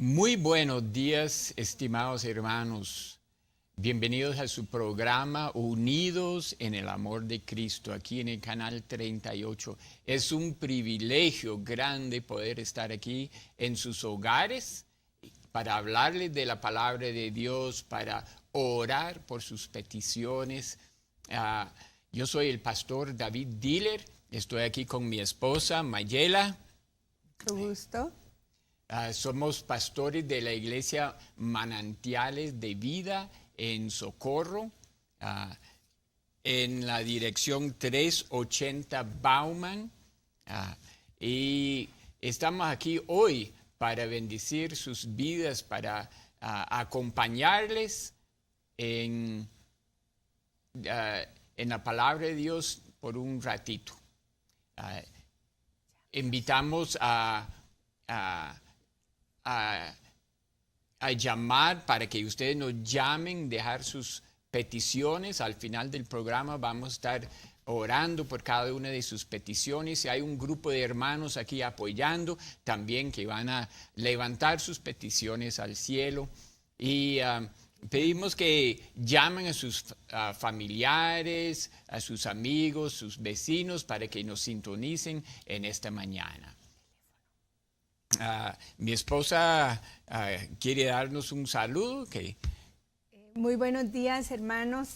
Muy buenos días, estimados hermanos. Bienvenidos a su programa Unidos en el Amor de Cristo, aquí en el canal 38. Es un privilegio grande poder estar aquí en sus hogares para hablarles de la palabra de Dios, para orar por sus peticiones. Yo soy el pastor David Diller, estoy aquí con mi esposa Mayela. Mucho gusto. Somos pastores de la iglesia Manantiales de Vida en Socorro, en la dirección 380 Bauman. Y estamos aquí hoy para bendecir sus vidas, para acompañarles en la palabra de Dios por un ratito. Invitamos a llamar para que ustedes nos llamen, dejar sus peticiones. Al final del programa vamos a estar orando por cada una de sus peticiones. Y hay un grupo de hermanos aquí apoyando también que van a levantar sus peticiones al cielo. Y pedimos que llamen a sus familiares, a sus amigos, sus vecinos para que nos sintonicen en esta mañana. Mi esposa quiere darnos un saludo. Muy buenos días, hermanos.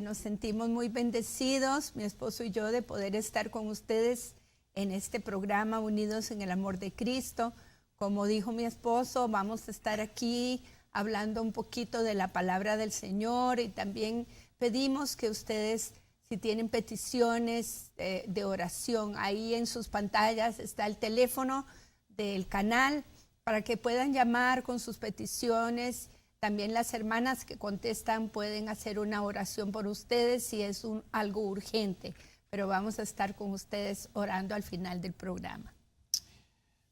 Nos sentimos muy bendecidos, mi esposo y yo, de poder estar con ustedes en este programa Unidos en el Amor de Cristo. Como dijo mi esposo, vamos a estar aquí hablando un poquito de la palabra del Señor, y también pedimos que ustedes, si tienen peticiones de oración, ahí en sus pantallas está el teléfono del canal para que puedan llamar con sus peticiones. También las hermanas que contestan pueden hacer una oración por ustedes si es algo urgente, pero vamos a estar con ustedes orando al final del programa.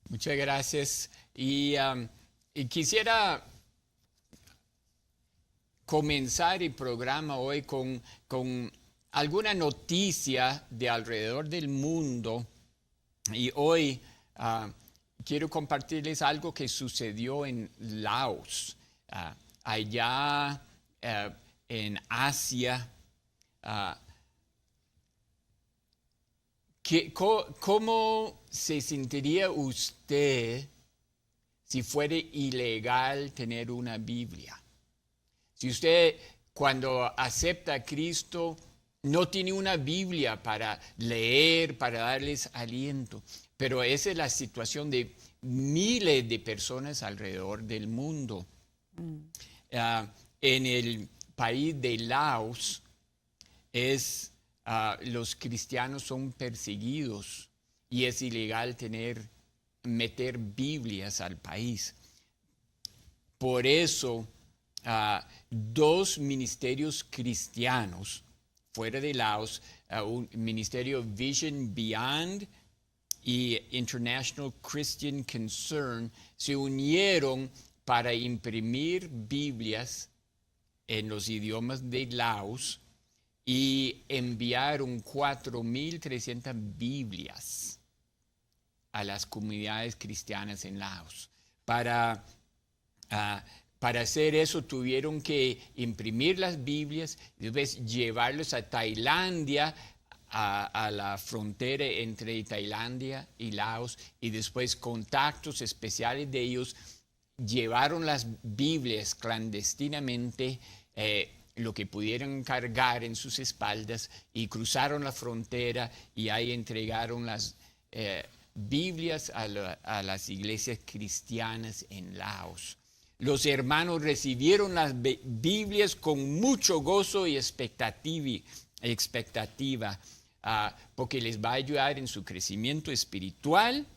Muchas gracias. Y quisiera comenzar el programa hoy con alguna noticia de alrededor del mundo. Y hoy quiero compartirles algo que sucedió en Laos, allá en Asia. ¿Cómo se sentiría usted si fuera ilegal tener una Biblia? Si usted, cuando acepta a Cristo, no tiene una Biblia para leer, para darles aliento. Pero esa es la situación de miles de personas alrededor del mundo. En el país de Laos, los cristianos son perseguidos y es ilegal meter Biblias al país. Por eso, dos ministerios cristianos fuera de Laos, un ministerio Vision Beyond y International Christian Concern, se unieron para imprimir Biblias en los idiomas de Laos y enviaron 4,300 Biblias a las comunidades cristianas en Laos. Para hacer eso tuvieron que imprimir las Biblias, después llevarlos a Tailandia, a la frontera entre Tailandia y Laos, y después contactos especiales de ellos llevaron las Biblias clandestinamente, lo que pudieron cargar en sus espaldas, y cruzaron la frontera y ahí entregaron las Biblias a las iglesias cristianas en Laos. Los hermanos recibieron las Biblias con mucho gozo y expectativa, porque les va a ayudar en su crecimiento espiritual.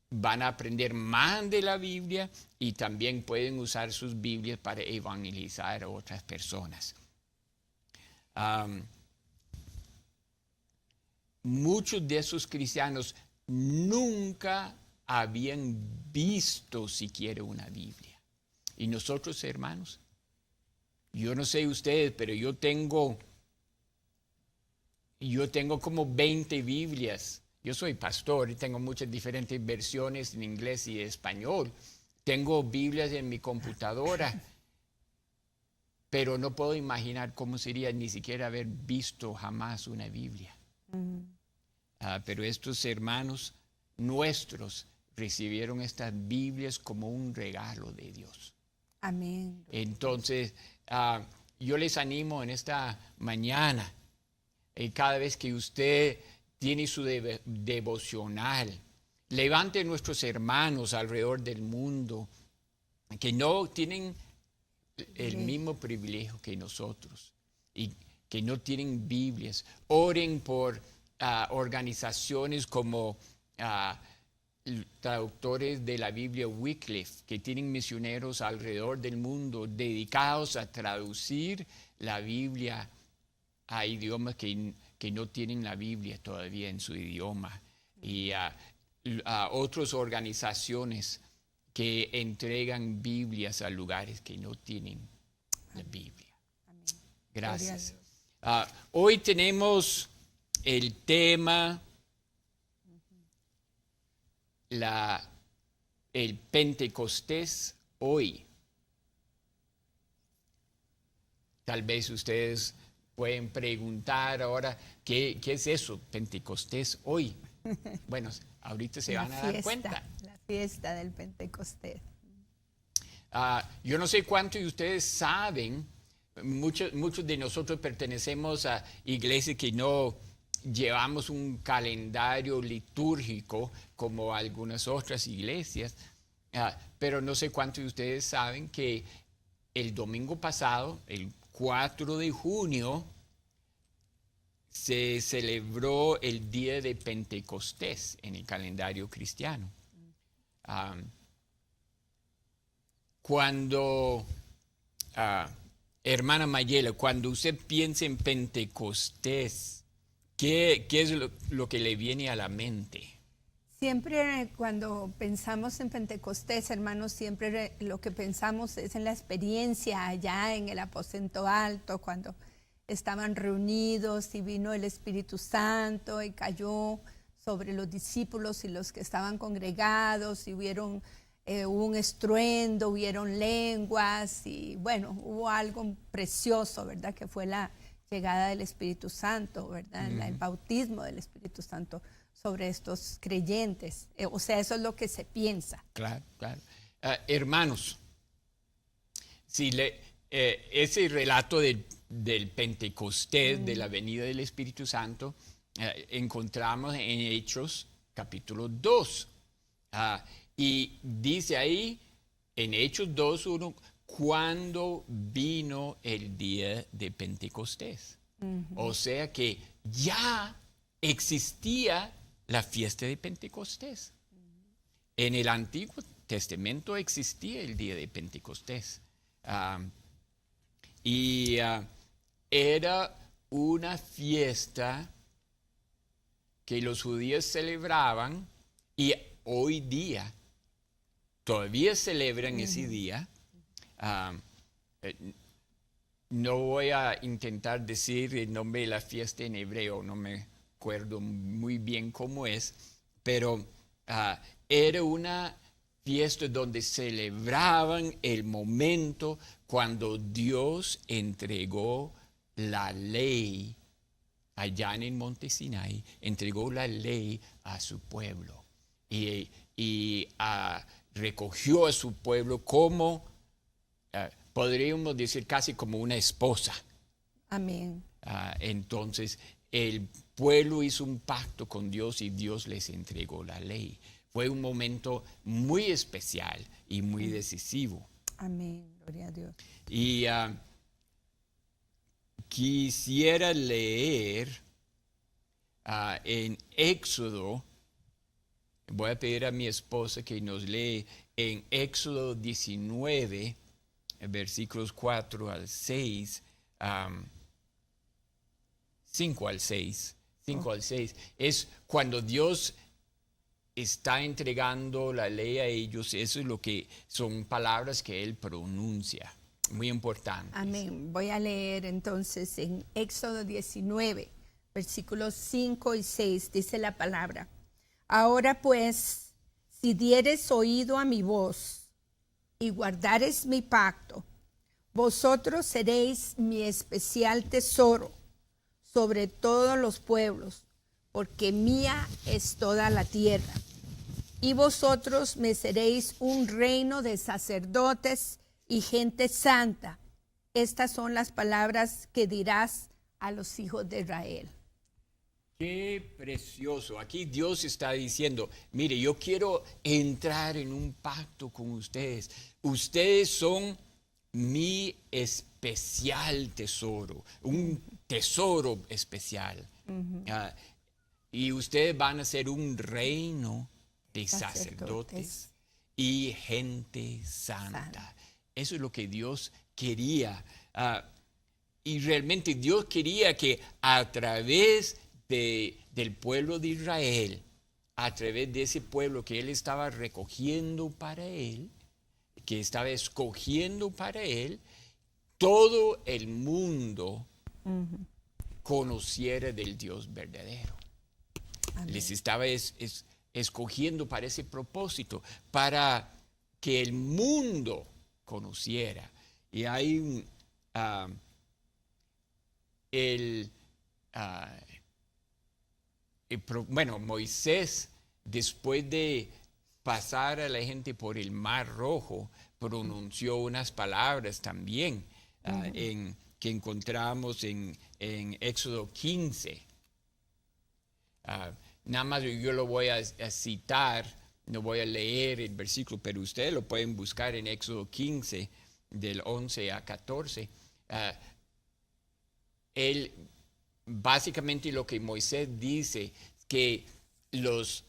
Van a aprender más de la Biblia y también pueden usar sus Biblias para evangelizar a otras personas. Muchos de esos cristianos nunca habían visto siquiera una Biblia. Y nosotros, hermanos, yo no sé ustedes, pero yo tengo como 20 Biblias. Yo soy pastor y tengo muchas diferentes versiones en inglés y español, tengo Biblias en mi computadora, pero no puedo imaginar cómo sería ni siquiera haber visto jamás una Biblia. Pero estos hermanos nuestros recibieron estas Biblias como un regalo de Dios. Amén. Entonces, yo les animo en esta mañana, cada vez que usted tiene su devocional, levante a nuestros hermanos alrededor del mundo que no tienen el mismo privilegio que nosotros y que no tienen Biblias. Oren por organizaciones como traductores de la Biblia Wycliffe, que tienen misioneros alrededor del mundo dedicados a traducir la Biblia a idiomas que no tienen la Biblia todavía en su idioma, y a otras organizaciones que entregan Biblias a lugares que no tienen la Biblia. Amén. Gracias. Hoy tenemos el tema, el Pentecostés hoy. Tal vez ustedes pueden preguntar ahora, ¿qué es eso, Pentecostés hoy? Bueno, ahorita se van a dar cuenta. La fiesta del Pentecostés. Yo no sé cuántos de ustedes saben, muchos de nosotros pertenecemos a iglesias que no llevamos un calendario litúrgico como algunas otras iglesias, pero no sé cuántos de ustedes saben que el domingo pasado, el 4 de junio, se celebró el día de Pentecostés en el calendario cristiano. Cuando, hermana Mayela, cuando usted piensa en Pentecostés, ¿qué es lo que le viene a la mente? Siempre cuando pensamos en Pentecostés, hermanos, siempre lo que pensamos es en la experiencia allá en el aposento alto, cuando estaban reunidos y vino el Espíritu Santo y cayó sobre los discípulos y los que estaban congregados, y hubo un estruendo, hubieron lenguas, y bueno, hubo algo precioso, ¿verdad? Que fue la llegada del Espíritu Santo, ¿verdad? El bautismo del Espíritu Santo sobre estos creyentes. O sea, eso es lo que se piensa. Claro, claro. Hermanos, si ese relato del Pentecostés, de la venida del Espíritu Santo, encontramos en Hechos capítulo 2. Y dice ahí, en Hechos 2:1, cuando vino el día de Pentecostés. O sea que ya existía la fiesta de Pentecostés. En el Antiguo Testamento existía el día de Pentecostés. Y era una fiesta que los judíos celebraban, y hoy día todavía celebran ese día. No voy a intentar decir el nombre de la fiesta en hebreo, no me acuerdo muy bien cómo es, pero era una fiesta donde celebraban el momento cuando Dios entregó la ley allá en el monte Sinai, entregó la ley a su pueblo y recogió a su pueblo como, podríamos decir, casi como una esposa. Amén. Entonces, el pueblo hizo un pacto con Dios y Dios les entregó la ley. Fue un momento muy especial y muy decisivo. Amén, gloria a Dios. Y quisiera leer en Éxodo, voy a pedir a mi esposa que nos lee en Éxodo 19, versículos 4 al 6, 5 al 6. 5 al 6. Es cuando Dios está entregando la ley a ellos. Eso es lo que son palabras que Él pronuncia. Muy importante. Amén. Voy a leer entonces en Éxodo 19, versículos 5 y 6. Dice la palabra: Ahora pues, si dieres oído a mi voz y guardareis mi pacto, vosotros seréis mi especial tesoro sobre todos los pueblos, porque mía es toda la tierra. Y vosotros me seréis un reino de sacerdotes y gente santa. Estas son las palabras que dirás a los hijos de Israel. Qué precioso. Aquí Dios está diciendo, mire, yo quiero entrar en un pacto con ustedes. Ustedes son mi especial tesoro, un tesoro especial. Y ustedes van a ser un reino de sacerdotes y gente santa. Eso es lo que Dios quería. Y realmente Dios quería que a través del pueblo de Israel, a través de ese pueblo que Él estaba recogiendo para Él, que estaba escogiendo para Él, todo el mundo conociera del Dios verdadero. Amén. Les estaba escogiendo para ese propósito, para que el mundo conociera. Y hay Moisés, después de pasar a la gente por el Mar Rojo, pronunció unas palabras también que encontramos en Éxodo 15. Nada más yo lo voy a citar, no voy a leer el versículo, pero ustedes lo pueden buscar en Éxodo 15, del 11 a 14. Básicamente lo que Moisés dice, que los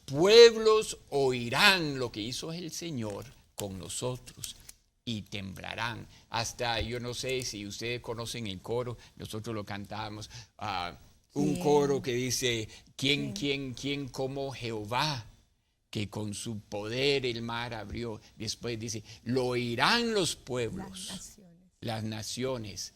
pueblos oirán lo que hizo el Señor con nosotros y temblarán. Hasta, yo no sé si ustedes conocen el coro, nosotros lo cantamos, un coro que dice, ¿quién como Jehová, que con su poder el mar abrió? Después dice, lo oirán los pueblos, las naciones.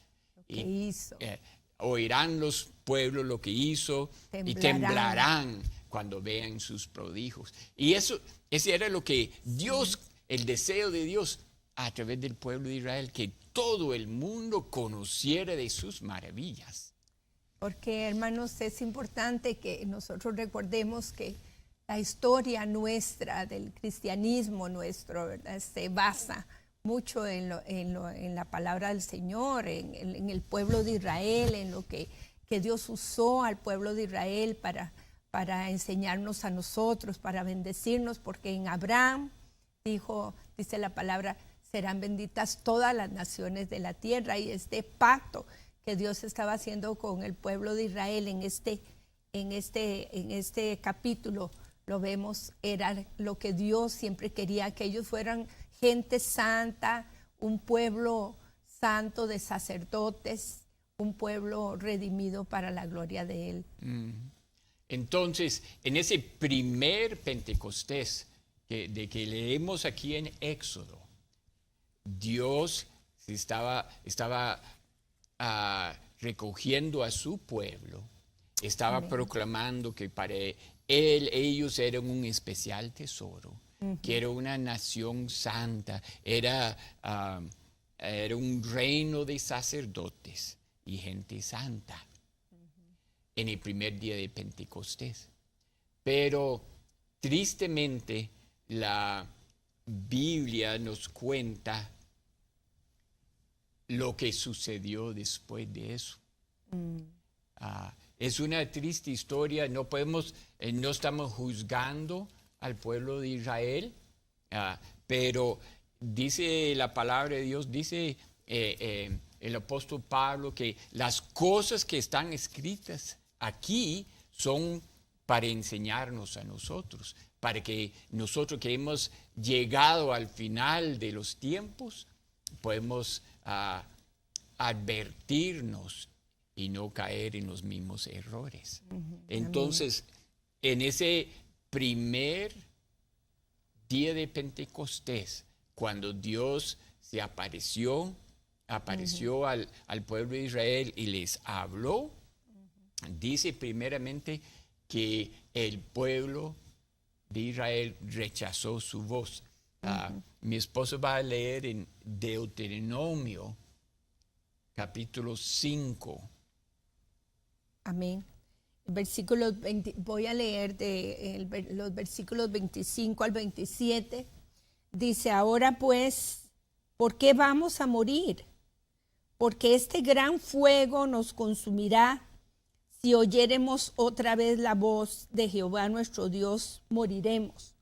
Oirán los pueblos lo que hizo y temblarán cuando vean sus prodigios. Y ese era lo que Dios, el deseo de Dios a través del pueblo de Israel, que todo el mundo conociera de sus maravillas. Porque, hermanos, es importante que nosotros recordemos que la historia nuestra del cristianismo nuestro, ¿verdad?, se basa mucho en la palabra del Señor, en el pueblo de Israel, en lo que Dios usó al pueblo de Israel para enseñarnos a nosotros, para bendecirnos, porque en Abraham dice la palabra, serán benditas todas las naciones de la tierra, y este pacto que Dios estaba haciendo con el pueblo de Israel en este capítulo, lo vemos, era lo que Dios siempre quería, que ellos fueran gente santa, un pueblo santo de sacerdotes, un pueblo redimido para la gloria de Él. Entonces, en ese primer Pentecostés de que leemos aquí en Éxodo, Dios estaba recogiendo a su pueblo, estaba Amén. Proclamando que para ellos eran un especial tesoro, que era una nación santa, era un reino de sacerdotes y gente santa en el primer día de Pentecostés. Pero tristemente la Biblia nos cuenta lo que sucedió después de eso. Es una triste historia, no estamos juzgando al pueblo de Israel, pero dice la palabra de Dios, dice el apóstol Pablo, que las cosas que están escritas aquí son para enseñarnos a nosotros, para que nosotros que hemos llegado al final de los tiempos, podemos advertirnos y no caer en los mismos errores. Entonces, en ese primer día de Pentecostés, cuando Dios se apareció al pueblo de Israel y les habló, dice primeramente que el pueblo de Israel rechazó su voz. Mi esposo va a leer en Deuteronomio, capítulo 5. Amén. Voy a leer los versículos 25 al 27. Dice, ahora pues, ¿por qué vamos a morir? Porque este gran fuego nos consumirá. Si oyéremos otra vez la voz de Jehová nuestro Dios, moriremos.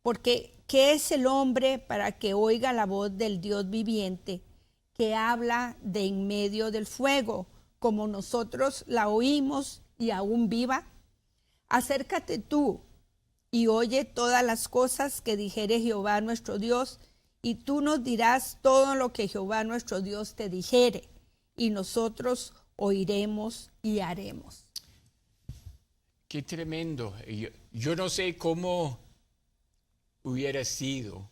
Porque, ¿qué es el hombre para que oiga la voz del Dios viviente, que habla de en medio del fuego, como nosotros la oímos y aún viva? Acércate tú y oye todas las cosas que dijere Jehová nuestro Dios, y tú nos dirás todo lo que Jehová nuestro Dios te dijere, y nosotros oiremos y haremos. Qué tremendo. Yo no sé cómo hubiera sido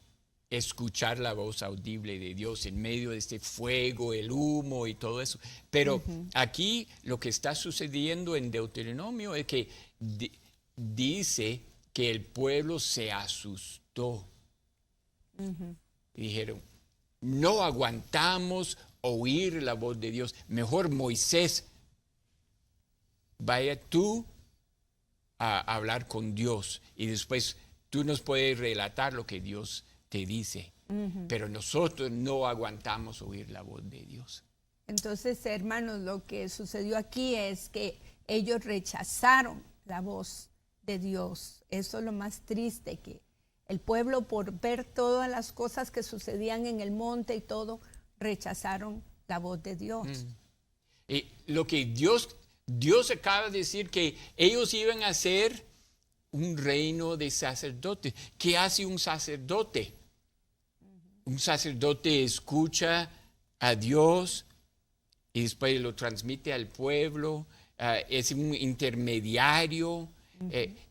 escuchar la voz audible de Dios en medio de este fuego, el humo y todo eso. Pero aquí lo que está sucediendo en Deuteronomio es que dice que el pueblo se asustó. Y dijeron, no aguantamos oír la voz de Dios. Mejor Moisés, vaya tú a hablar con Dios y después tú nos puedes relatar lo que Dios te dice. Pero nosotros no aguantamos oír la voz de Dios. Entonces, hermanos, lo que sucedió aquí es que ellos rechazaron la voz de Dios. Eso es lo más triste, que el pueblo, por ver todas las cosas que sucedían en el monte y todo, rechazaron la voz de Dios. Y lo que Dios acaba de decir, que ellos iban a ser un reino de sacerdotes. ¿Qué hace un sacerdote? Un sacerdote escucha a Dios y después lo transmite al pueblo, es un intermediario.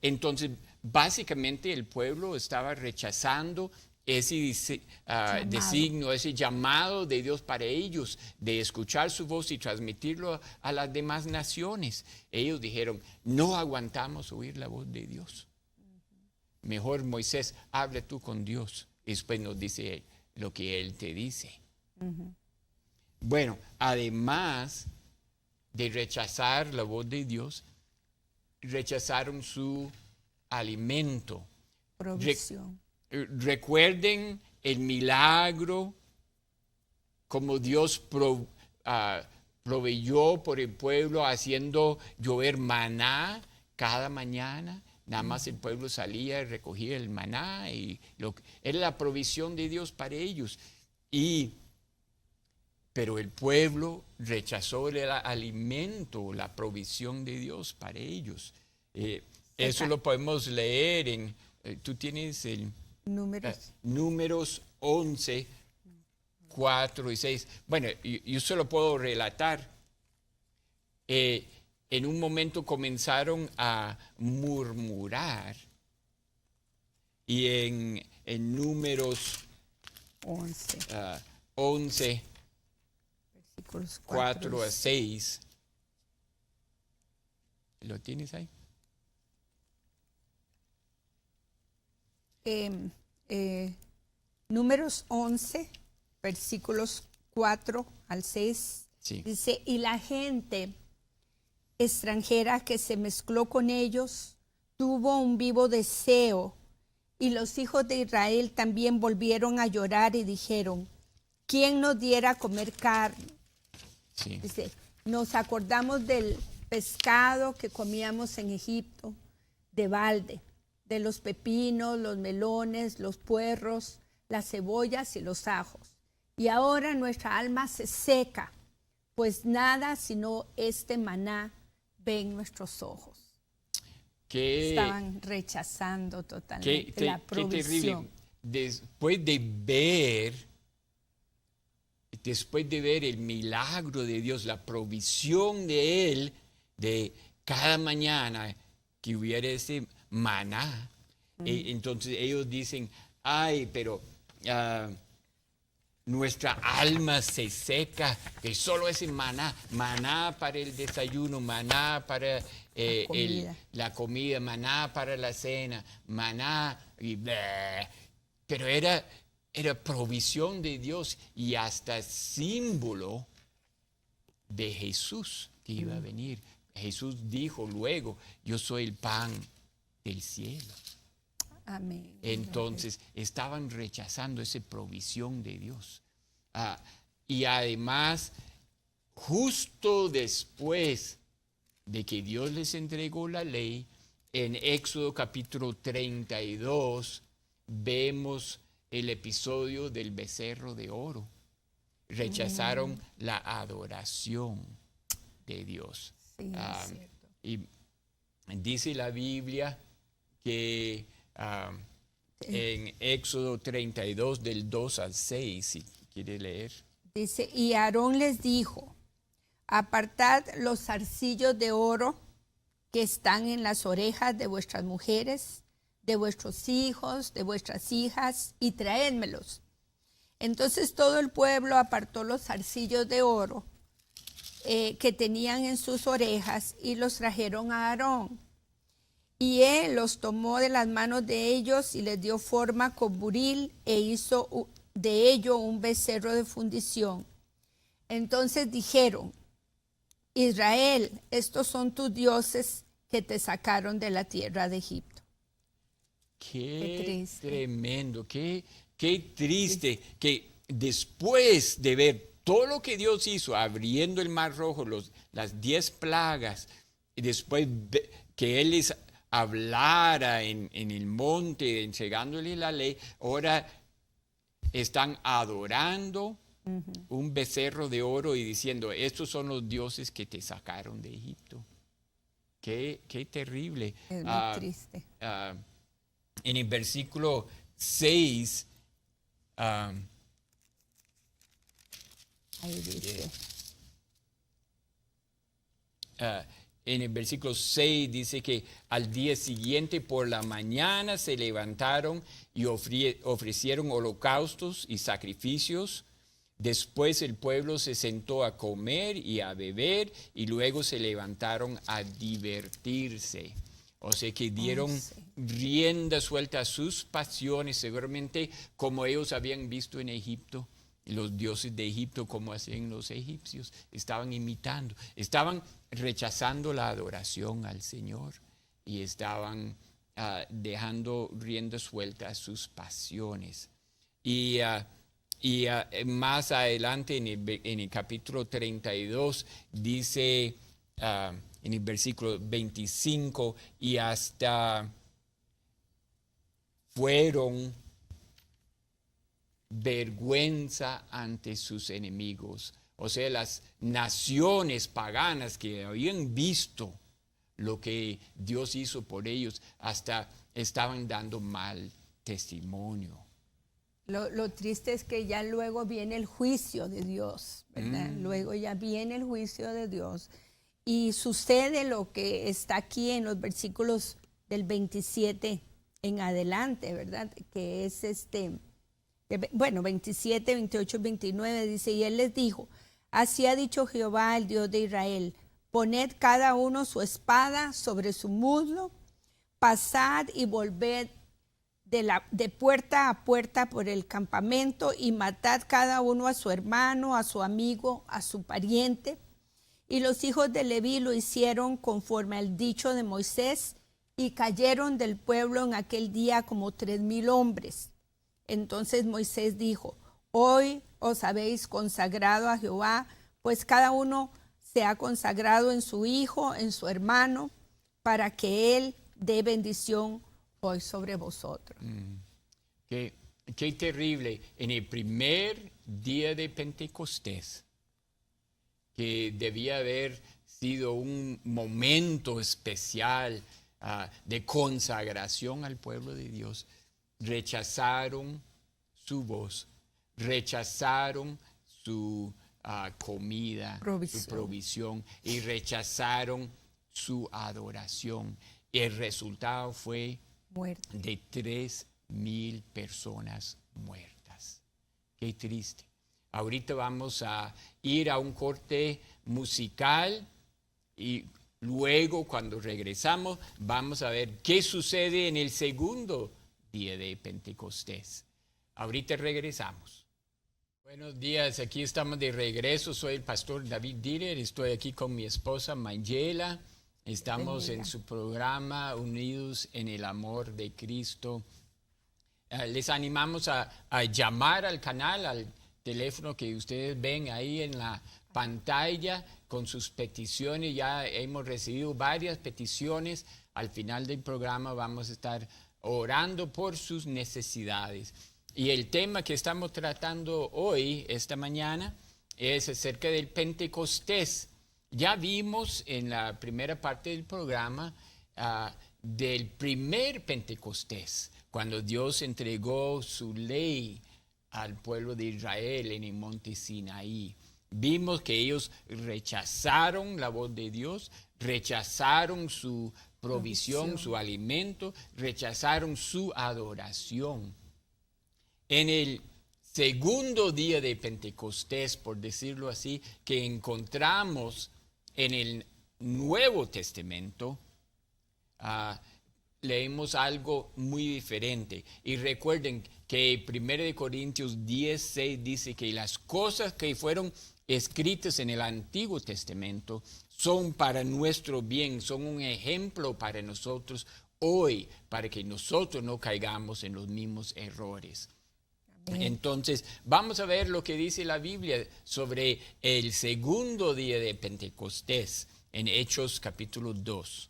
Entonces, básicamente el pueblo estaba rechazando ese designio, ese llamado de Dios para ellos, de escuchar su voz y transmitirlo a las demás naciones. Ellos dijeron, no aguantamos oír la voz de Dios. Mejor Moisés, habla tú con Dios. Y después nos dice lo que Él te dice. Bueno, además de rechazar la voz de Dios, rechazaron su alimento. Provisión. Recuerden el milagro, como Dios proveyó por el pueblo haciendo llover maná cada mañana. Nada más el pueblo salía y recogía el maná y era la provisión de Dios para ellos. Pero el pueblo rechazó el alimento, la provisión de Dios para ellos. Eso lo podemos leer en, tú tienes el Números 11, 4 y 6. Bueno, yo se lo puedo relatar. En un momento comenzaron a murmurar y en Números 11, versículos 4 a 6. ¿Lo tienes ahí? Números 11, versículos 4 al 6. Sí. Dice, y la gente extranjera que se mezcló con ellos tuvo un vivo deseo, y los hijos de Israel también volvieron a llorar y dijeron, ¿quién nos diera a comer carne? Sí. Dice, nos acordamos del pescado que comíamos en Egipto, de balde, de los pepinos, los melones, los puerros, las cebollas y los ajos. Y ahora nuestra alma se seca, pues nada sino este maná ven nuestros ojos. Estaban rechazando totalmente la provisión. Qué terrible. Después de ver el milagro de Dios, la provisión de Él, de cada mañana que hubiera ese maná, entonces ellos dicen, ay, pero nuestra alma se seca, que solo es maná, maná para el desayuno, maná para la comida, maná para la cena, maná, y pero era provisión de Dios y hasta símbolo de Jesús que iba a venir. Jesús dijo luego, yo soy el pan del cielo. Amén. Entonces estaban rechazando esa provisión de Dios. Y además, justo después de que Dios les entregó la ley, en Éxodo capítulo 32 vemos el episodio del becerro de oro. Rechazaron la adoración de Dios. Sí, y dice la Biblia que en Éxodo 32 del 2 al 6, si quiere leer. Dice, y Aarón les dijo, apartad los zarcillos de oro que están en las orejas de vuestras mujeres, de vuestros hijos, de vuestras hijas, y traédmelos. Entonces todo el pueblo apartó los zarcillos de oro que tenían en sus orejas y los trajeron a Aarón. Y él los tomó de las manos de ellos y les dio forma con buril e hizo de ello un becerro de fundición. Entonces dijeron, Israel, estos son tus dioses que te sacaron de la tierra de Egipto. Qué tremendo, qué triste que después de ver todo lo que Dios hizo, abriendo el Mar Rojo, las 10 plagas, y después que Él les hablara en el monte, entregándole la ley, ahora están adorando un becerro de oro y diciendo, estos son los dioses que te sacaron de Egipto. Qué terrible. Es muy triste. En el versículo 6, ahí dice. En el versículo 6 dice que al día siguiente por la mañana se levantaron y ofrecieron holocaustos y sacrificios. Después el pueblo se sentó a comer y a beber y luego se levantaron a divertirse. O sea que dieron rienda suelta a sus pasiones, seguramente como ellos habían visto en Egipto. Los dioses de Egipto, como hacían los egipcios, estaban imitando, estaban rechazando la adoración al Señor y estaban dejando rienda suelta a sus pasiones. Y más adelante en el capítulo 32 dice en el versículo 25, y hasta fueron vergüenza ante sus enemigos. O sea, las naciones paganas que habían visto lo que Dios hizo por ellos, hasta estaban dando mal testimonio. Lo triste es que ya luego viene el juicio de Dios, ¿verdad? Luego ya viene el juicio de Dios y sucede lo que está aquí en los versículos del 27 en adelante, ¿verdad? Que es 27, 28, 29 dice, y él les dijo, así ha dicho Jehová, el Dios de Israel, poned cada uno su espada sobre su muslo, pasad y volved de puerta a puerta por el campamento y matad cada uno a su hermano, a su amigo, a su pariente. Y los hijos de Leví lo hicieron conforme al dicho de Moisés y cayeron del pueblo en aquel día como 3,000 hombres. Entonces Moisés dijo, hoy os habéis consagrado a Jehová, pues cada uno se ha consagrado en su hijo, en su hermano, para que él dé bendición hoy sobre vosotros. Qué terrible. En el primer día de Pentecostés, que debía haber sido un momento especial de consagración al pueblo de Dios, rechazaron su voz, rechazaron su comida, su provisión, y rechazaron su adoración. El resultado fue de 3,000 personas muertas. Qué triste. Ahorita vamos a ir a un corte musical y luego cuando regresamos vamos a ver qué sucede en el segundo día de Pentecostés. Ahorita regresamos. Buenos días, aquí estamos de regreso. Soy el pastor David Diller, estoy aquí con mi esposa Mayela. Estamos en su programa Unidos en el Amor de Cristo. Les animamos a llamar al canal, al teléfono que ustedes ven ahí en la pantalla con sus peticiones. Ya hemos recibido varias peticiones. Al final del programa vamos a estar orando por sus necesidades. Y el tema que estamos tratando hoy, esta mañana, es acerca del Pentecostés. Ya vimos en la primera parte del programa del primer Pentecostés, cuando Dios entregó su ley al pueblo de Israel en el monte Sinaí. Vimos que ellos rechazaron la voz de Dios, rechazaron su provisión, su alimento, rechazaron su adoración. En el segundo día de Pentecostés, por decirlo así, que encontramos en el Nuevo Testamento, leemos algo muy diferente. Y recuerden que 1 Corintios 10:6 dice que las cosas que fueron escritas en el Antiguo Testamento son para nuestro bien, son un ejemplo para nosotros hoy, para que nosotros no caigamos en los mismos errores. Entonces, vamos a ver lo que dice la Biblia sobre el segundo día de Pentecostés en Hechos capítulo 2.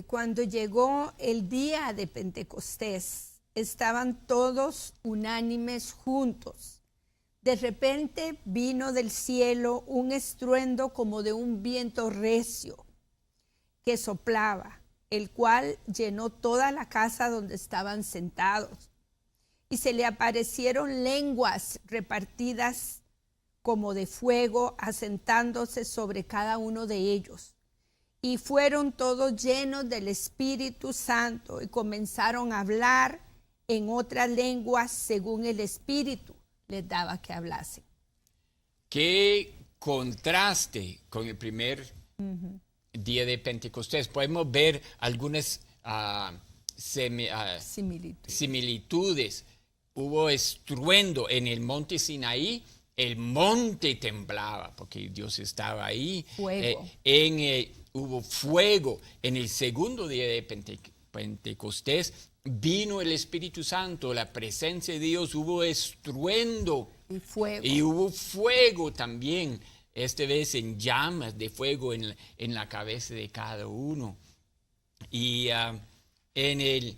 Cuando llegó el día de Pentecostés, estaban todos unánimes juntos. De repente vino del cielo un estruendo como de un viento recio que soplaba, el cual llenó toda la casa donde estaban sentados. Y se le aparecieron lenguas repartidas como de fuego, asentándose sobre cada uno de ellos. Y fueron todos llenos del Espíritu Santo y comenzaron a hablar en otras lenguas según el Espíritu les daba que hablasen. Qué contraste con el primer día de Pentecostés. Podemos ver algunas similitudes. Hubo estruendo en el monte Sinaí, el monte temblaba porque Dios estaba ahí. Fuego. Hubo fuego. En el segundo día de Pentecostés vino el Espíritu Santo, la presencia de Dios, hubo estruendo. Y fuego. Y hubo fuego también, esta vez en llamas de fuego en la cabeza de cada uno. Y en el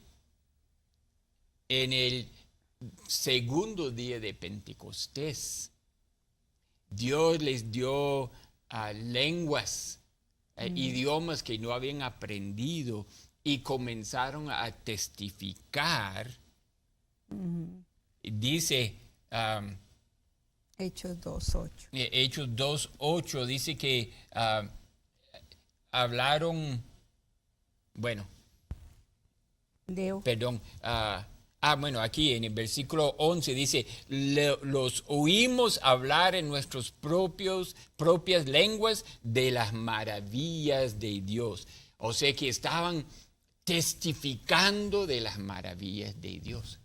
segundo día de Pentecostés, Dios les dio lenguas, idiomas que no habían aprendido y comenzaron a testificar. Dice Hechos 2:8. Hechos 2:8 dice que hablaron, bueno, Leo. perdón, bueno, aquí en el versículo 11 dice, los oímos hablar en nuestras propias lenguas de las maravillas de Dios. O sea que estaban testificando de las maravillas de Dios.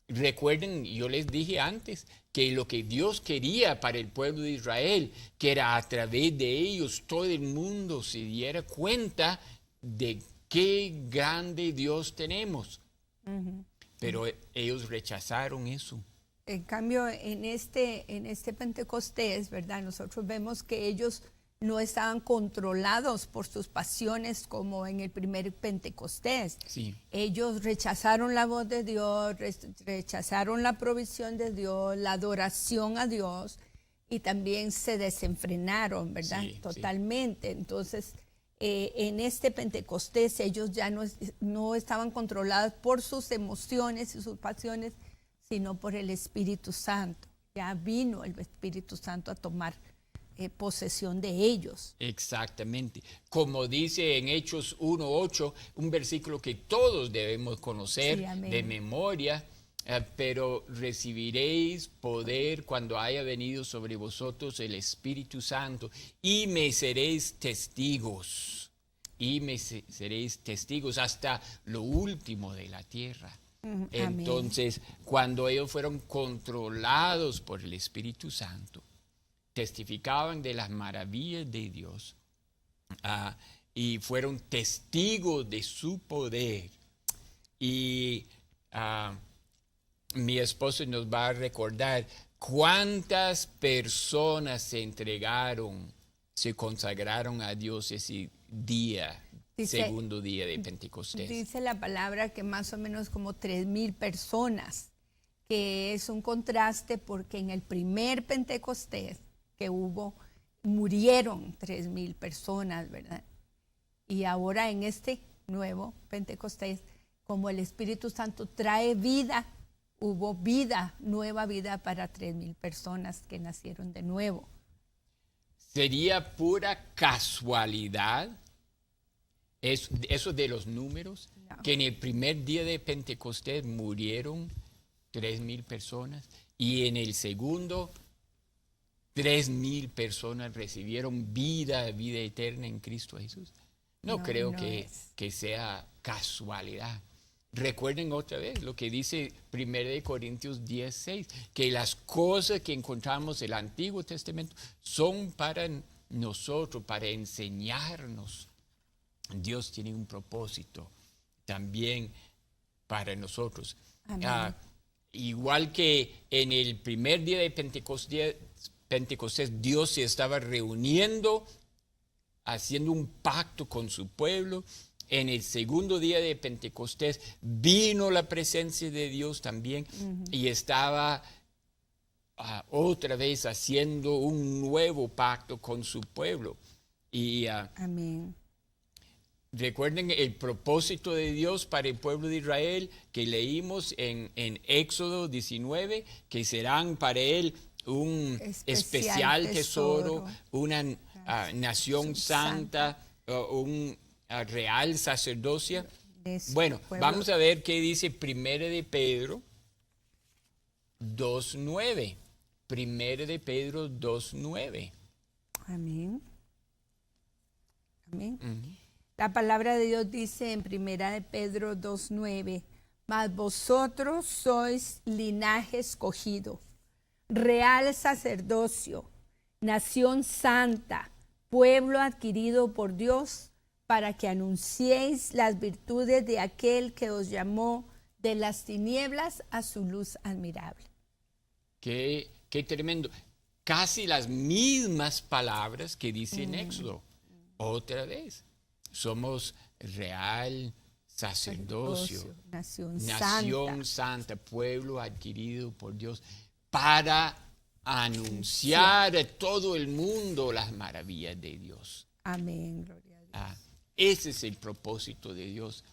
Recuerden, yo les dije antes que lo que Dios quería para el pueblo de Israel, que era a través de ellos todo el mundo se diera cuenta de qué grande Dios tenemos. Pero ellos rechazaron eso. En cambio, en este Pentecostés, ¿verdad? Nosotros vemos que ellos no estaban controlados por sus pasiones como en el primer Pentecostés. Sí. Ellos rechazaron la voz de Dios, rechazaron la provisión de Dios, la adoración a Dios, y también se desenfrenaron, ¿verdad? Sí, totalmente. Sí. Entonces, en este Pentecostés ellos ya no estaban controlados por sus emociones y sus pasiones, sino por el Espíritu Santo. Ya vino el Espíritu Santo a tomar posesión de ellos. Exactamente. Como dice en Hechos 1:8, un versículo que todos debemos conocer de memoria, pero recibiréis poder cuando haya venido sobre vosotros el Espíritu Santo y me seréis testigos. Y me seréis testigos hasta lo último de la tierra. Entonces, cuando ellos fueron controlados por el Espíritu Santo, testificaban de las maravillas de Dios y fueron testigos de su poder. Y mi esposo nos va a recordar cuántas personas se entregaron, se consagraron a Dios ese día, segundo día de Pentecostés. Dice la palabra que más o menos como 3,000 personas, que es un contraste porque en el primer Pentecostés que hubo, murieron 3,000 personas, ¿verdad? Y ahora en este nuevo Pentecostés, como el Espíritu Santo trae vida, hubo vida, nueva vida para 3,000 personas que nacieron de nuevo. ¿Sería pura casualidad eso de los números? No. Que en el primer día de Pentecostés murieron 3,000 personas y en el segundo 3,000 personas recibieron vida eterna en Cristo Jesús. No creo que sea casualidad. Recuerden otra vez lo que dice 1 Corintios 10:6, que las cosas que encontramos en el Antiguo Testamento son para nosotros, para enseñarnos. Dios tiene un propósito también para nosotros. Igual que en el primer día de Pentecostés, Dios se estaba reuniendo, haciendo un pacto con su pueblo. En el segundo día de Pentecostés vino la presencia de Dios también y estaba otra vez haciendo un nuevo pacto con su pueblo. Y amén. Recuerden el propósito de Dios para el pueblo de Israel que leímos en Éxodo 19, que serán para él un especial tesoro, una nación santa, un real sacerdocio. Bueno, vamos a ver qué dice 1 de Pedro 2:9. 1 de Pedro 2:9. Amén. Amén. La palabra de Dios dice en 1 de Pedro 2:9, mas vosotros sois linaje escogido, real sacerdocio, nación santa, pueblo adquirido por Dios, para que anunciéis las virtudes de aquel que os llamó de las tinieblas a su luz admirable. Qué tremendo. Casi las mismas palabras que dice en Éxodo. Otra vez. Somos real sacerdocio, nación santa, pueblo adquirido por Dios, para anunciar a todo el mundo las maravillas de Dios. Amén, gloria a Dios. Ese es el propósito de Dios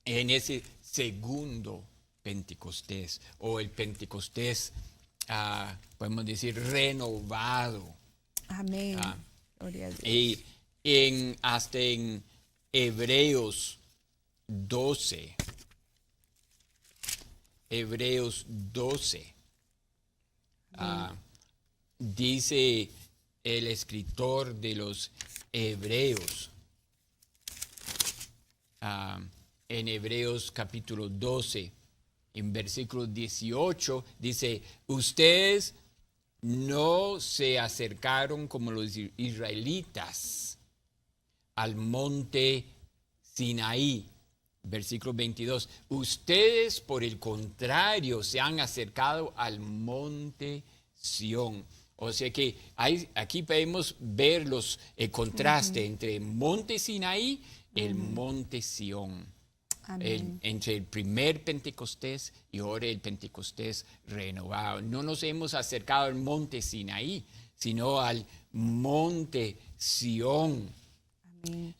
en ese segundo Pentecostés, o el Pentecostés, podemos decir, renovado. Amén, gloria a Dios. Y hasta en Hebreos 12, dice el escritor de los Hebreos, en Hebreos capítulo 12, en versículo 18, dice, ustedes no se acercaron como los israelitas al monte Sinaí. Versículo 22. Ustedes, por el contrario, se han acercado al monte Sión. O sea que aquí podemos ver el contraste entre el monte Sinaí y el monte Sión. Entre el primer Pentecostés y ahora el Pentecostés renovado. No nos hemos acercado al monte Sinaí, sino al monte Sión.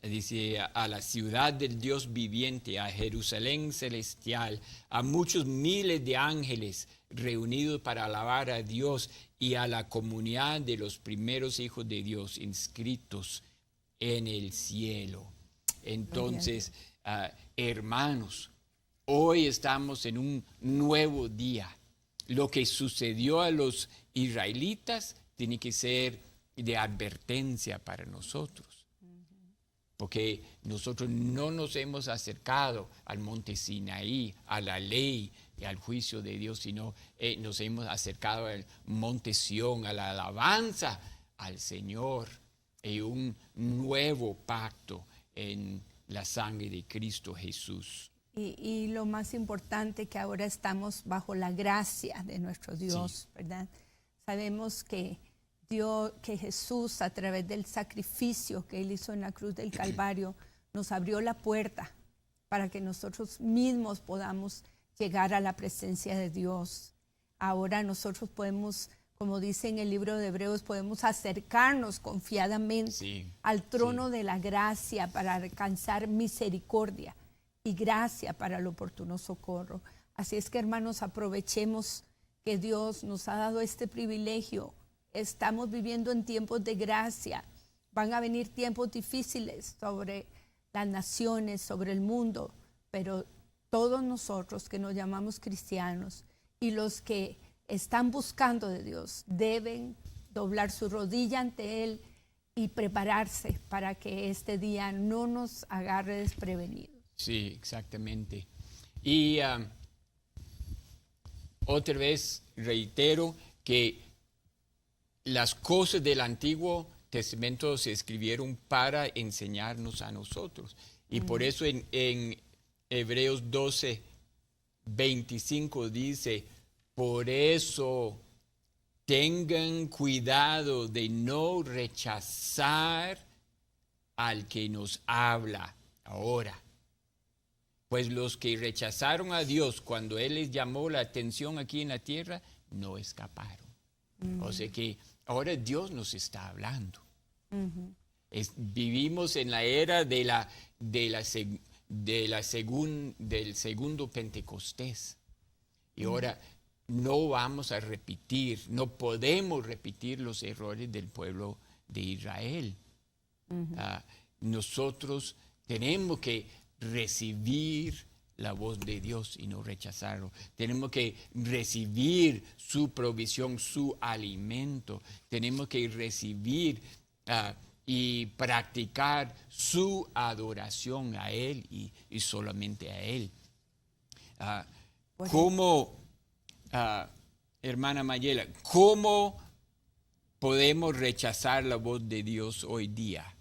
Dice, a la ciudad del Dios viviente, a Jerusalén celestial, a muchos miles de ángeles reunidos para alabar a Dios y a la comunidad de los primeros hijos de Dios inscritos en el cielo. Entonces, hermanos, hoy estamos en un nuevo día. Lo que sucedió a los israelitas tiene que ser de advertencia para nosotros. Porque nosotros no nos hemos acercado al monte Sinaí, a la ley y al juicio de Dios, sino nos hemos acercado al monte Sión, a la alabanza al Señor y un nuevo pacto en la sangre de Cristo Jesús. Y lo más importante, que ahora estamos bajo la gracia de nuestro Dios, Sí. ¿verdad? Sabemos que que Jesús, a través del sacrificio que Él hizo en la cruz del Calvario, nos abrió la puerta para que nosotros mismos podamos llegar a la presencia de Dios. Ahora nosotros podemos, como dice en el libro de Hebreos, podemos acercarnos confiadamente al trono de la gracia para alcanzar misericordia y gracia para el oportuno socorro. Así es que, hermanos, aprovechemos que Dios nos ha dado este privilegio. Estamos viviendo en tiempos de gracia. Van a venir tiempos difíciles sobre las naciones, sobre el mundo, pero todos nosotros que nos llamamos cristianos y los que están buscando de Dios deben doblar su rodilla ante Él y prepararse para que este día no nos agarre desprevenidos. Sí, exactamente. Y otra vez reitero que las cosas del Antiguo Testamento se escribieron para enseñarnos a nosotros. Y por eso en Hebreos 12, 25 dice, por eso tengan cuidado de no rechazar al que nos habla ahora. Pues los que rechazaron a Dios cuando Él les llamó la atención aquí en la tierra, no escaparon. O sea que ahora Dios nos está hablando. Vivimos en la era del segundo Pentecostés. Y ahora no vamos a repetir, no podemos repetir los errores del pueblo de Israel. Nosotros tenemos que recibir la voz de Dios y no rechazarlo. Tenemos que recibir su provisión, su alimento. Tenemos que recibir y practicar su adoración a Él y solamente a Él. ¿Cómo, hermana Mayela, cómo podemos rechazar la voz de Dios hoy día?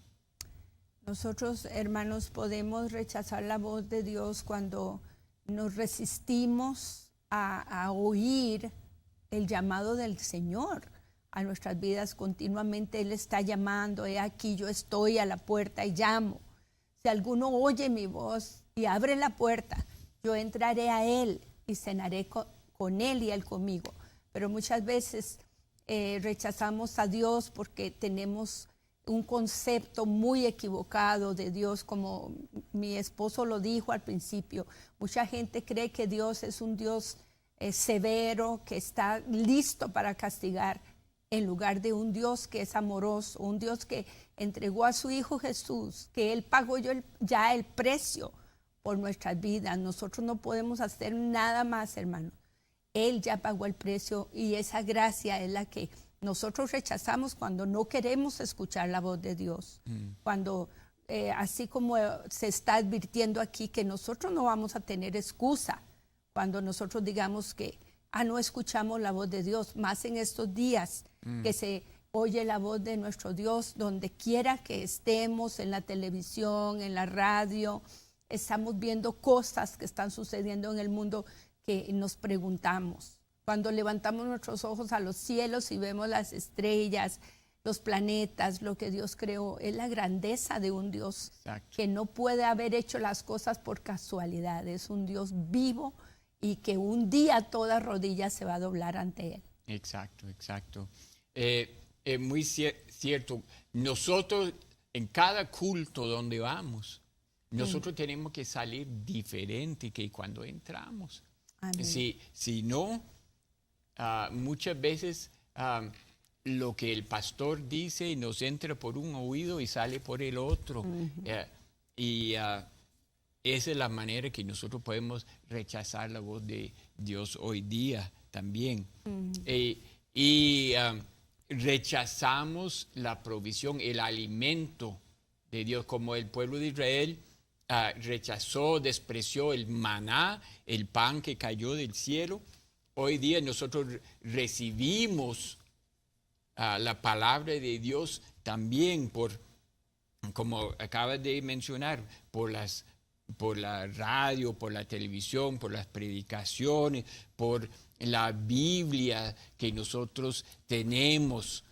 Nosotros, hermanos, podemos rechazar la voz de Dios cuando nos resistimos a oír el llamado del Señor a nuestras vidas. Continuamente Él está llamando, he aquí yo estoy a la puerta y llamo. Si alguno oye mi voz y abre la puerta, yo entraré a Él y cenaré con Él y Él conmigo. Pero muchas veces rechazamos a Dios porque tenemos un concepto muy equivocado de Dios, como mi esposo lo dijo al principio. Mucha gente cree que Dios es un Dios severo, que está listo para castigar, en lugar de un Dios que es amoroso, un Dios que entregó a su Hijo Jesús, que Él pagó ya el precio por nuestras vidas. Nosotros no podemos hacer nada más, hermano. Él ya pagó el precio y esa gracia es la que nosotros rechazamos cuando no queremos escuchar la voz de Dios. Cuando, así como se está advirtiendo aquí, que nosotros no vamos a tener excusa cuando nosotros digamos que no escuchamos la voz de Dios, más en estos días que se oye la voz de nuestro Dios, donde quiera que estemos, en la televisión, en la radio, estamos viendo cosas que están sucediendo en el mundo que nos preguntamos. Cuando levantamos nuestros ojos a los cielos y vemos las estrellas, los planetas, lo que Dios creó, es la grandeza de un Dios que no puede haber hecho las cosas por casualidad. Es un Dios vivo y que un día toda rodilla se va a doblar ante Él. Exacto, exacto. Muy cierto. Nosotros, en cada culto donde vamos, nosotros tenemos que salir diferente que cuando entramos. Si no, muchas veces lo que el pastor dice nos entra por un oído y sale por el otro. esa es la manera que nosotros podemos rechazar la voz de Dios hoy día también. Rechazamos la provisión, el alimento de Dios, como el pueblo de Israel rechazó, despreció el maná, el pan que cayó del cielo. Hoy día nosotros recibimos la palabra de Dios también como acabas de mencionar, por la radio, por la televisión, por las predicaciones, por la Biblia que nosotros tenemos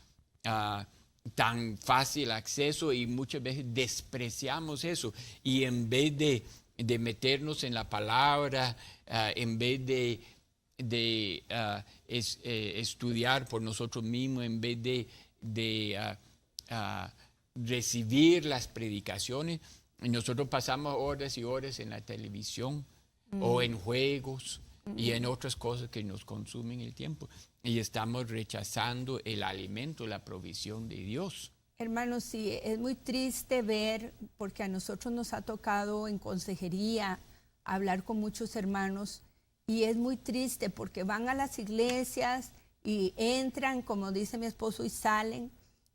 tan fácil acceso, y muchas veces despreciamos eso. Y en vez de meternos en la palabra, en vez de estudiar por nosotros mismos, en vez de recibir las predicaciones, nosotros pasamos horas y horas en la televisión o en juegos y en otras cosas que nos consumen el tiempo, y estamos rechazando el alimento, la provisión de Dios. Hermanos, sí, es muy triste ver, porque a nosotros nos ha tocado en consejería hablar con muchos hermanos, y es muy triste porque van a las iglesias y entran, como dice mi esposo, y salen.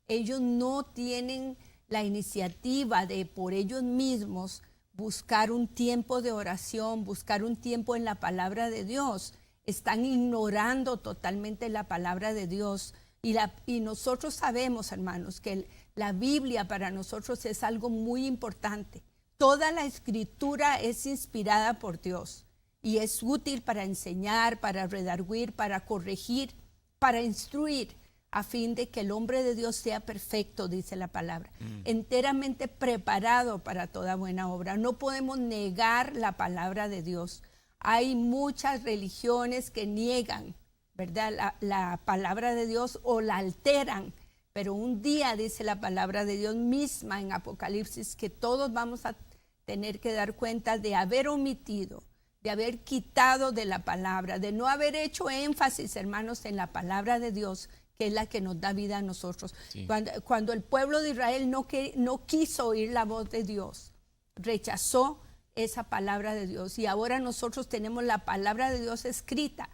Ellos no tienen la iniciativa de por ellos mismos buscar un tiempo de oración, buscar un tiempo en la palabra de Dios. Están ignorando totalmente la palabra de Dios. Y nosotros sabemos, hermanos, que la Biblia para nosotros es algo muy importante. Toda la escritura es inspirada por Dios y es útil para enseñar, para redarguir, para corregir, para instruir, a fin de que el hombre de Dios sea perfecto, dice la palabra, enteramente preparado para toda buena obra. No podemos negar la palabra de Dios. Hay muchas religiones que niegan, ¿verdad?, la palabra de Dios, o la alteran, pero un día dice la palabra de Dios misma en Apocalipsis que todos vamos a tener que dar cuenta de haber omitido, de haber quitado de la palabra, de no haber hecho énfasis, hermanos, en la palabra de Dios, que es la que nos da vida a nosotros. Sí. Cuando el pueblo de Israel no quiso oír la voz de Dios, rechazó esa palabra de Dios, y ahora nosotros tenemos la palabra de Dios escrita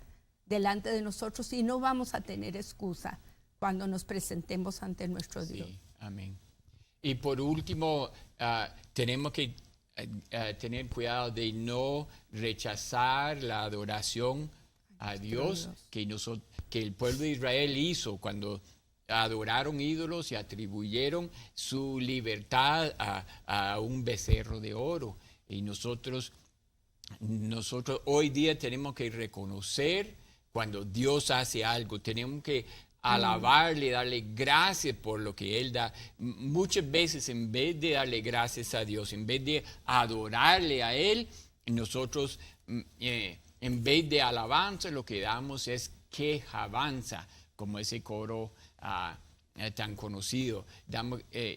delante de nosotros, y no vamos a tener excusa cuando nos presentemos ante nuestro Dios. Sí, amén. Y por último, tenemos que tener cuidado de no rechazar la adoración a Dios que el pueblo de Israel hizo cuando adoraron ídolos y atribuyeron su libertad a un becerro de oro. Y nosotros hoy día tenemos que reconocer cuando Dios hace algo, tenemos que alabarle, darle gracias por lo que Él da. Muchas veces, en vez de darle gracias a Dios, en vez de adorarle a Él, nosotros, en vez de alabanza, lo que damos es quejabanza, como ese coro tan conocido.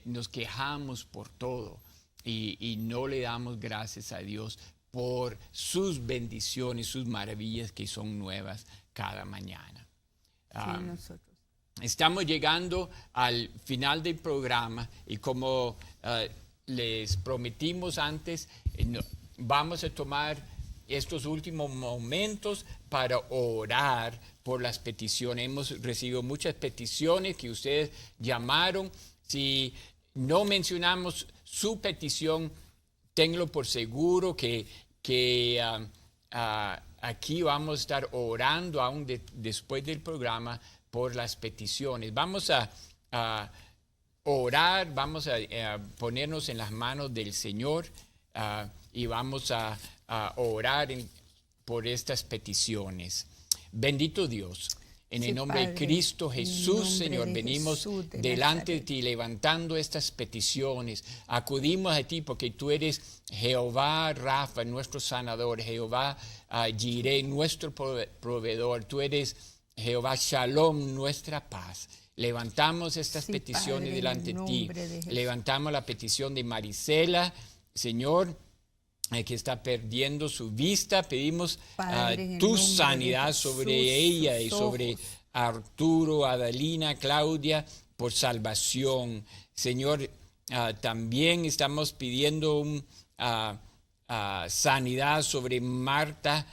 Nos quejamos por todo y no le damos gracias a Dios por sus bendiciones, sus maravillas que son nuevas cada mañana. Sí, nosotros. Estamos llegando al final del programa, y como les prometimos antes, vamos a tomar estos últimos momentos para orar por las peticiones. Hemos recibido muchas peticiones que ustedes llamaron. Si no mencionamos su petición, ténganlo por seguro que aquí vamos a estar orando aún después del programa por las peticiones. Vamos a orar, vamos a ponernos en las manos del Señor y vamos a orar por estas peticiones. Bendito Dios, en el nombre de Cristo Jesús, Señor, venimos delante de ti levantando estas peticiones. Acudimos a ti porque tú eres Jehová Rafa, nuestro sanador, Jehová Jireh, nuestro proveedor. Tú eres Jehová Shalom, nuestra paz. Levantamos estas peticiones delante de ti. Levantamos la petición de Marisela, Señor, que está perdiendo su vista. Pedimos tu sanidad sobre ella y sobre Arturo, Adalina, Claudia, por salvación. Señor, también estamos pidiendo sanidad sobre Marta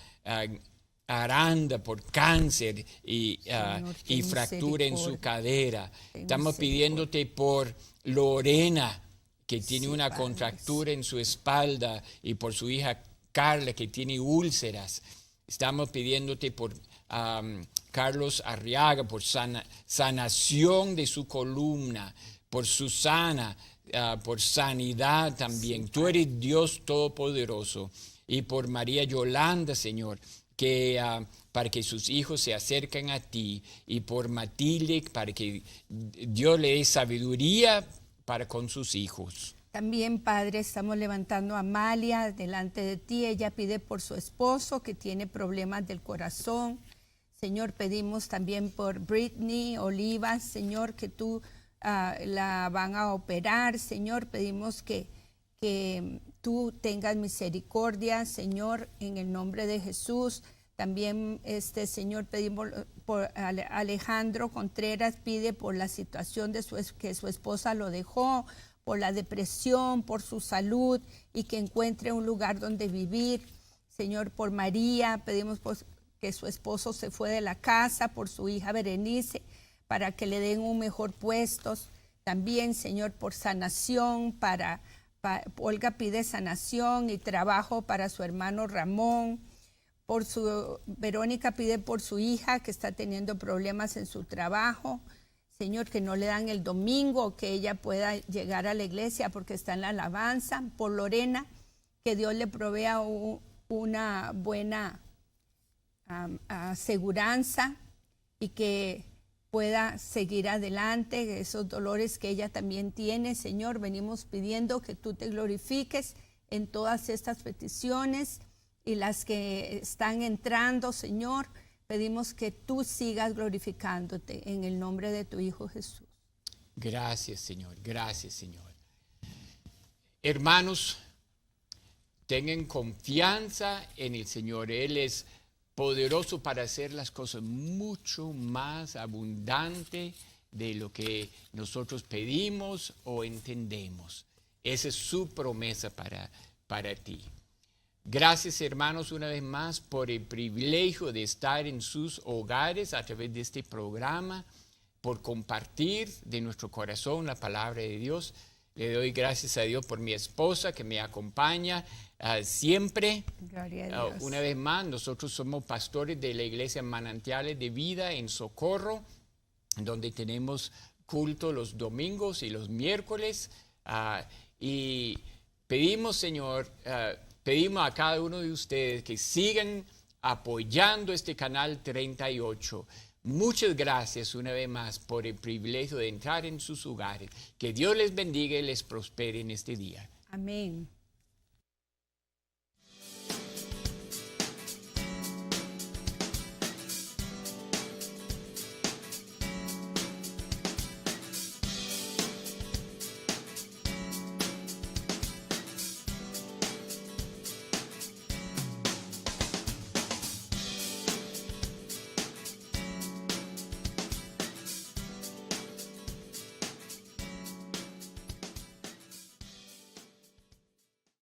Aranda por cáncer y fractura en su cadera. Estamos pidiéndote por Lorena, que tiene una contractura en su espalda, y por su hija Carla, que tiene úlceras. Estamos pidiéndote por Carlos Arriaga, por sanación de su columna, por Susana, por sanidad también. Tú eres Dios Todopoderoso. Y por María Yolanda, Señor, que para que sus hijos se acerquen a ti. Y por Matilde, para que Dios le dé sabiduría para con sus hijos. También, Padre, estamos levantando a Amalia delante de ti. Ella pide por su esposo, que tiene problemas del corazón. Señor, pedimos también por Britney Olivas, Señor, que tú la van a operar. Señor, pedimos que tú tengas misericordia, Señor, en el nombre de Jesús. También, Señor, pedimos por Alejandro Contreras, pide por la situación de que su esposa lo dejó, por la depresión, por su salud, y que encuentre un lugar donde vivir. Señor, por María, pedimos que su esposo se fue de la casa, por su hija Berenice, para que le den un mejor puesto. También, Señor, por sanación, Olga pide sanación y trabajo para su hermano Ramón. Verónica pide por su hija, que está teniendo problemas en su trabajo. Señor, que no le dan el domingo, que ella pueda llegar a la iglesia porque está en la alabanza. Por Lorena, que Dios le provea una buena aseguranza y que pueda seguir adelante. Esos dolores que ella también tiene, Señor, venimos pidiendo que tú te glorifiques en todas estas peticiones y las que están entrando, Señor. Pedimos que tú sigas glorificándote en el nombre de tu Hijo Jesús. Gracias, Señor. Gracias, Señor. Hermanos, tengan confianza en el Señor. Él es poderoso para hacer las cosas mucho más abundante de lo que nosotros pedimos o entendemos. Esa es su promesa para ti. Gracias, hermanos, una vez más por el privilegio de estar en sus hogares a través de este programa, por compartir de nuestro corazón la palabra de Dios. Le doy gracias a Dios por mi esposa que me acompaña siempre. Gloria a Dios. Una vez más, nosotros somos pastores de la iglesia Manantiales de Vida en Socorro, donde tenemos culto los domingos y los miércoles. Y pedimos, Señor, pedimos a cada uno de ustedes que sigan apoyando este canal 38. Muchas gracias una vez más por el privilegio de entrar en sus hogares. Que Dios les bendiga y les prospere en este día. Amén.